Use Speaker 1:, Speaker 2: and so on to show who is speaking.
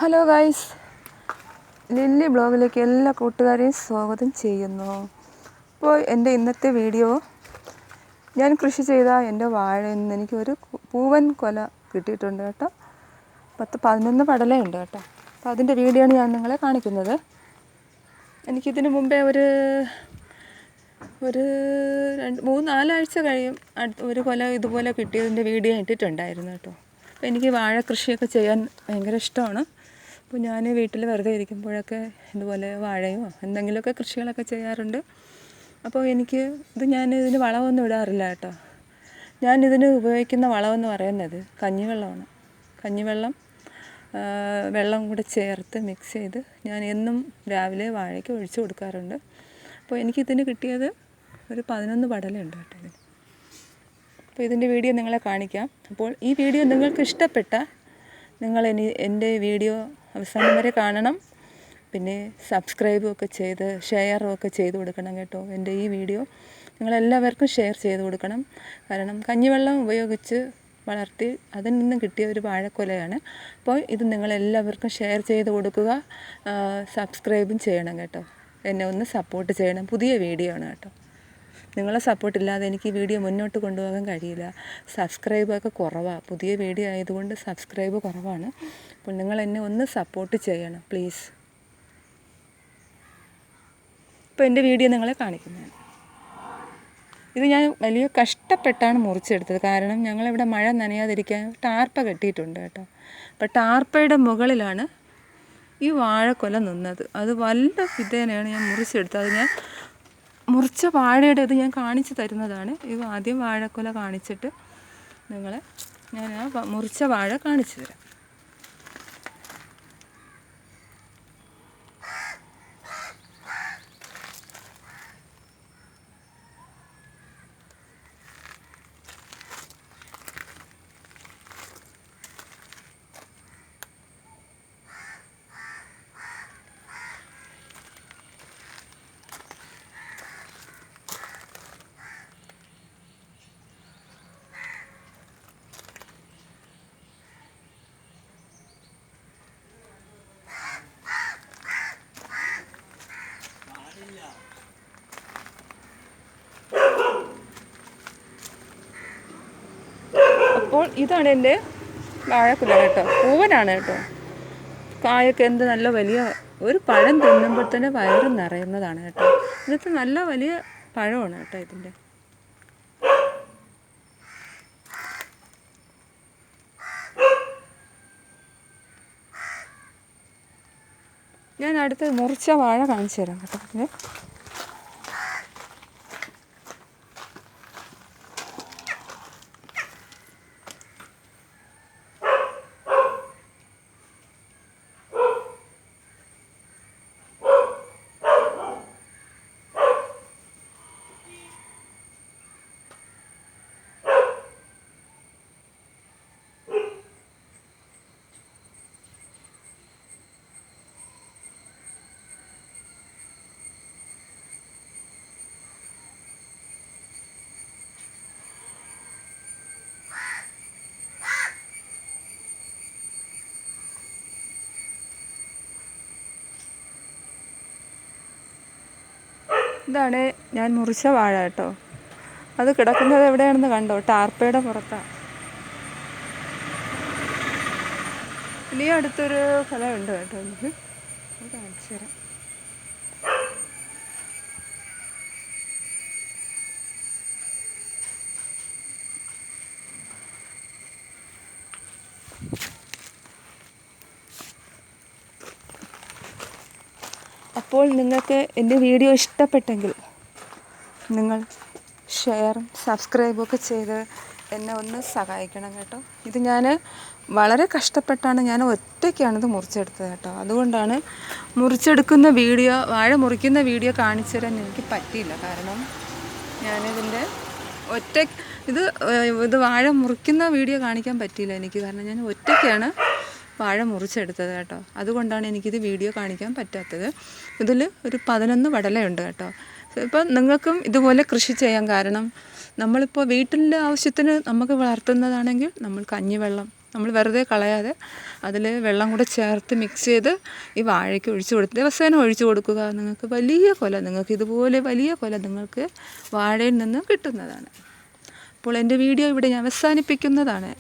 Speaker 1: Hello guys, lily ബ്ലോഗിലേക്ക് എല്ലാ കൂട്ടുകാരെയും സ്വാഗതം ചെയ്യുന്നു. അപ്പോൾ എൻ്റെ ഇന്നത്തെ വീഡിയോ, ഞാൻ കൃഷി ചെയ്ത എൻ്റെ വാഴയിൽ നിന്ന് എനിക്കൊരു പൂവൻ കൊല കിട്ടിയിട്ടുണ്ട് കേട്ടോ. 10-11 പടലയുണ്ട് കേട്ടോ. അപ്പോൾ അതിൻ്റെ വീഡിയോ ആണ് ഞാൻ നിങ്ങളെ കാണിക്കുന്നത്. എനിക്കിതിന് മുമ്പേ ഒരു 3-4 ആഴ്ച കഴിയും ഒരു കൊല ഇതുപോലെ കിട്ടിയതിൻ്റെ വീഡിയോ ഇട്ടിട്ടുണ്ടായിരുന്നു കേട്ടോ. അപ്പോൾ എനിക്ക് വാഴ കൃഷിയൊക്കെ ചെയ്യാൻ ഭയങ്കര ഇഷ്ടമാണ്. അപ്പോൾ ഞാൻ വീട്ടിൽ വെറുതെ ഇരിക്കുമ്പോഴൊക്കെ ഇതുപോലെ വാഴയോ എന്തെങ്കിലുമൊക്കെ കൃഷികളൊക്കെ ചെയ്യാറുണ്ട്. അപ്പോൾ ഞാനിതിന് വളമൊന്നും ഇടാറില്ല കേട്ടോ. ഞാനിതിന് ഉപയോഗിക്കുന്ന വളമെന്ന് പറയുന്നത് കഞ്ഞിവെള്ളമാണ്. കഞ്ഞിവെള്ളം വെള്ളം കൂടെ ചേർത്ത് മിക്സ് ചെയ്ത് ഞാൻ എന്നും രാവിലെ വാഴയ്ക്ക് ഒഴിച്ചു കൊടുക്കാറുണ്ട്. അപ്പോൾ എനിക്കിതിന് കിട്ടിയത് ഒരു 11 പടലുണ്ട് കേട്ടോ ഇതിന്. അപ്പോൾ ഇതിൻ്റെ വീഡിയോ നിങ്ങളെ കാണിക്കാം. അപ്പോൾ ഈ വീഡിയോ നിങ്ങൾക്ക് ഇഷ്ടപ്പെട്ടാൽ നിങ്ങൾ എൻ്റെ വീഡിയോ അവസാനം വരെ കാണണം. പിന്നെ സബ്സ്ക്രൈബും ഒക്കെ ചെയ്ത് ഷെയറും ഒക്കെ ചെയ്ത് കൊടുക്കണം കേട്ടോ. എൻ്റെ ഈ വീഡിയോ നിങ്ങളെല്ലാവർക്കും ഷെയർ ചെയ്ത് കൊടുക്കണം. കാരണം കഞ്ഞിവെള്ളം ഉപയോഗിച്ച് വളർത്തി അതിൽ നിന്നും കിട്ടിയ ഒരു വാഴക്കൊലയാണ്. അപ്പോൾ ഇത് നിങ്ങളെല്ലാവർക്കും ഷെയർ ചെയ്ത് കൊടുക്കുക, സബ്സ്ക്രൈബും ചെയ്യണം കേട്ടോ. എന്നെ ഒന്ന് സപ്പോർട്ട് ചെയ്യണം. പുതിയ വീഡിയോ ആണ് കേട്ടോ. നിങ്ങളെ സപ്പോർട്ടില്ലാതെ എനിക്ക് ഈ വീഡിയോ മുന്നോട്ട് കൊണ്ടുപോകാൻ കഴിയില്ല. സബ്സ്ക്രൈബൊക്കെ കുറവാണ്, പുതിയ വീഡിയോ ആയതുകൊണ്ട് സബ്സ്ക്രൈബ് കുറവാണ്. അപ്പോൾ നിങ്ങൾ എന്നെ ഒന്ന് സപ്പോർട്ട് ചെയ്യണം പ്ലീസ്. ഇപ്പോൾ എൻ്റെ വീഡിയോ നിങ്ങളെ കാണിക്കുന്നതാണ്. ഇത് ഞാൻ വലിയ കഷ്ടപ്പെട്ടാണ് മുറിച്ചെടുത്തത്. കാരണം ഞങ്ങളിവിടെ മഴ നനയാതിരിക്കാൻ ടാർപ്പ കെട്ടിയിട്ടുണ്ട് കേട്ടോ. അപ്പോൾ ടാർപ്പയുടെ മുകളിലാണ് ഈ വാഴക്കൊല നിന്നത്. അത് വല്ല വിധേനയാണ് ഞാൻ മുറിച്ചെടുത്തത്. അത് ഞാൻ മുറിച്ച വാഴയുടെ ഇത് ഞാൻ കാണിച്ചു തരുന്നതാണ്. ഇത് ആദ്യം വാഴക്കൊല കാണിച്ചിട്ട് ഞാൻ ആ മുറിച്ച വാഴ കാണിച്ചു തരാം. അപ്പോൾ ഇതാണ് എൻ്റെ വാഴക്കുല കേട്ടോ. പൂവനാണ് കേട്ടോ. കായൊക്കെ എന്ത് നല്ല വലിയ ഒരു പഴം തിന്നുമ്പോൾ തന്നെ വയറ് നിറയുന്നതാണ് കേട്ടോ. ഇന്നത്തെ നല്ല വലിയ പഴമാണ് കേട്ടോ ഇതിൻ്റെ. ഞാൻ അടുത്ത് മുറിച്ച വാഴ കാണിച്ചു തരാം കേട്ടോ. പിന്നെ ഇതാണ് ഞാൻ മുറിച്ച വാഴ കേട്ടോ. അത് കിടക്കുന്നത് എവിടെയാണെന്ന് കണ്ടോ? ടാർപ്പയുടെ പുറത്താണ്. ഇനി അടുത്തൊരു ഫലമുണ്ട് കേട്ടോ. എനിക്ക് കാണിച്ചു തരാം. അപ്പോൾ നിങ്ങൾക്ക് എൻ്റെ വീഡിയോ ഇഷ്ടപ്പെട്ടെങ്കിൽ നിങ്ങൾ ഷെയറും സബ്സ്ക്രൈബും ഒക്കെ ചെയ്ത് എന്നെ ഒന്ന് സഹായിക്കണം കേട്ടോ. ഇത് ഞാൻ വളരെ കഷ്ടപ്പെട്ടാണ്, ഞാൻ ഒറ്റയ്ക്കാണിത് മുറിച്ചെടുത്തത് കേട്ടോ. അതുകൊണ്ടാണ് മുറിച്ചെടുക്കുന്ന വീഡിയോ, വാഴ മുറിക്കുന്ന വീഡിയോ കാണിച്ചു തരാൻ എനിക്ക് പറ്റിയില്ല. കാരണം ഞാനിതിൻ്റെ ഇത് വാഴ മുറിക്കുന്ന വീഡിയോ കാണിക്കാൻ പറ്റിയില്ല എനിക്ക്. കാരണം ഞാൻ ഒറ്റയ്ക്കാണ് വാഴ മുറിച്ചെടുത്തത് കേട്ടോ. അതുകൊണ്ടാണ് എനിക്കിത് വീഡിയോ കാണിക്കാൻ പറ്റാത്തത്. ഇതിൽ ഒരു 11 പടലയുണ്ട് കേട്ടോ. ഇപ്പം നിങ്ങൾക്കും ഇതുപോലെ കൃഷി ചെയ്യാൻ. കാരണം നമ്മളിപ്പോൾ വീട്ടിലെ ആവശ്യത്തിന് നമുക്ക് വളർത്തുന്നതാണെങ്കിൽ നമ്മൾ കഞ്ഞിവെള്ളം നമ്മൾ വെറുതെ കളയാതെ അതിൽ വെള്ളം കൂടെ ചേർത്ത് മിക്സ് ചെയ്ത് ഈ വാഴയ്ക്ക് ഒഴിച്ച് കൊടുത്ത് ദിവസേന ഒഴിച്ച് കൊടുക്കുക. നിങ്ങൾക്ക് വലിയ കൊല, നിങ്ങൾക്ക് ഇതുപോലെ വലിയ കൊല നിങ്ങൾക്ക് വാഴയിൽ നിന്ന് കിട്ടുന്നതാണ്. അപ്പോൾ എൻ്റെ വീഡിയോ ഇവിടെ ഞാൻ അവസാനിപ്പിക്കുന്നതാണ്.